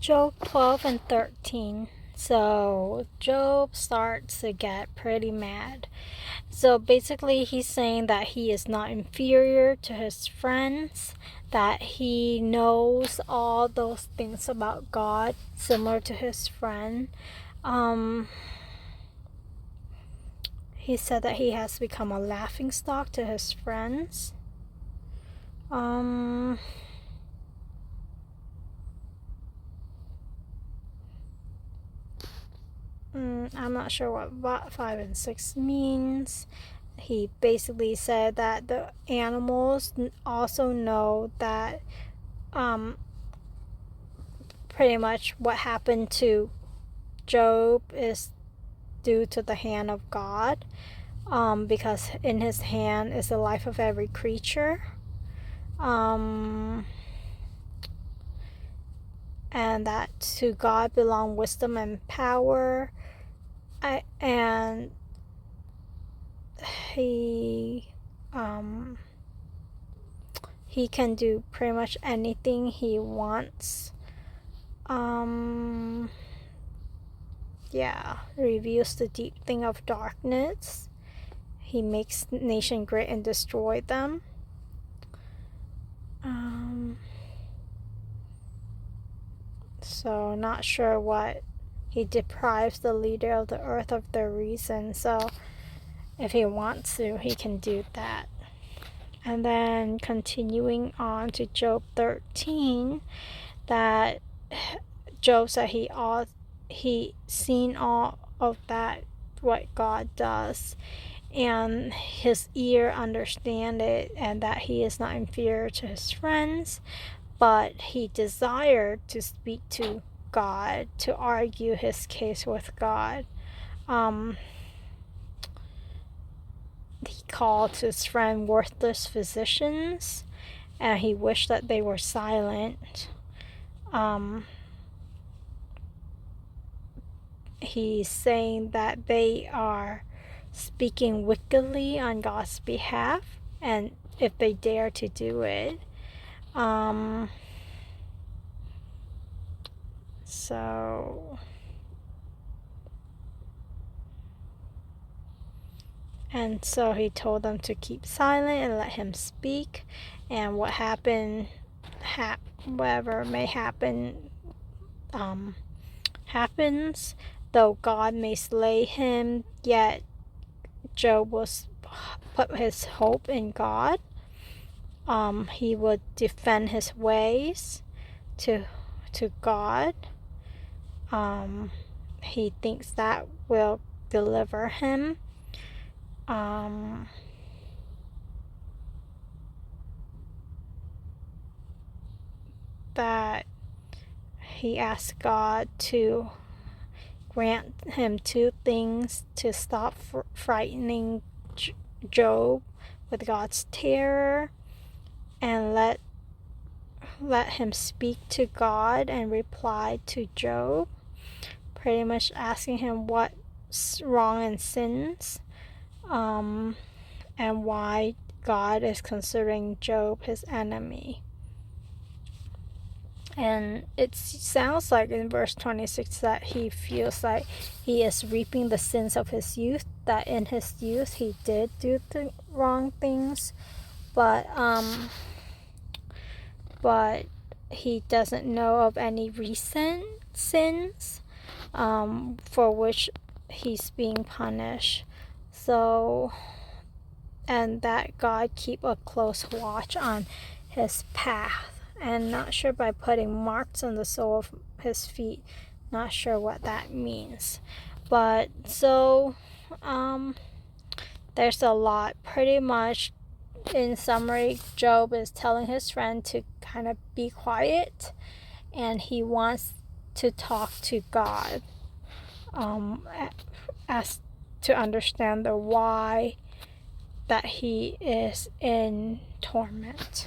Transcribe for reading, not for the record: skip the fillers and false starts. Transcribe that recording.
Job 12 and 13. So Job starts to get pretty mad. So basically, he's saying that he is not inferior to his friends, that he knows all those things about God, similar to his friend. He said that he has become a laughingstock to his friends. I'm not sure what 5 and 6 means. He basically said that the animals also know that pretty much what happened to Job is due to the hand of God, because in his hand is the life of every creature. And that to God belong wisdom and power. And he can do pretty much anything he wants. Reveals the deep thing of darkness. He makes nation great and destroy them. So not sure what. He deprives the leader of the earth of their reason. So if he wants to, he can do that. And then continuing on to Job 13, that Job said he seen all of that, what God does, and his ear understand it, and that he is not inferior to his friends, but he desired to speak to God, to argue his case with God. He called his friend worthless physicians, and he wished that they were silent. He's saying that they are speaking wickedly on God's behalf, and if they dare to do it. So he told them to keep silent and let him speak, and what happened, whatever may happen, happens. Though God may slay him, yet Job was put his hope in God. He would defend his ways to God. He thinks that will deliver him. That he asked God to grant him 2 things: to stop frightening Job with God's terror, and let him speak to God and reply to Job, pretty much asking him what's wrong and sins, and why God is considering Job his enemy. And it sounds like in verse 26 that he feels like he is reaping the sins of his youth, that in his youth he did do the wrong things, but he doesn't know of any recent sins for which he's being punished. So, and that God keep a close watch on his path, and not sure by putting marks on the sole of his feet. Not sure what that means. But so there's a lot. Pretty much in summary, Job is telling his friend to kind of be quiet, and he wants to talk to God, as to understand the why that he is in torment.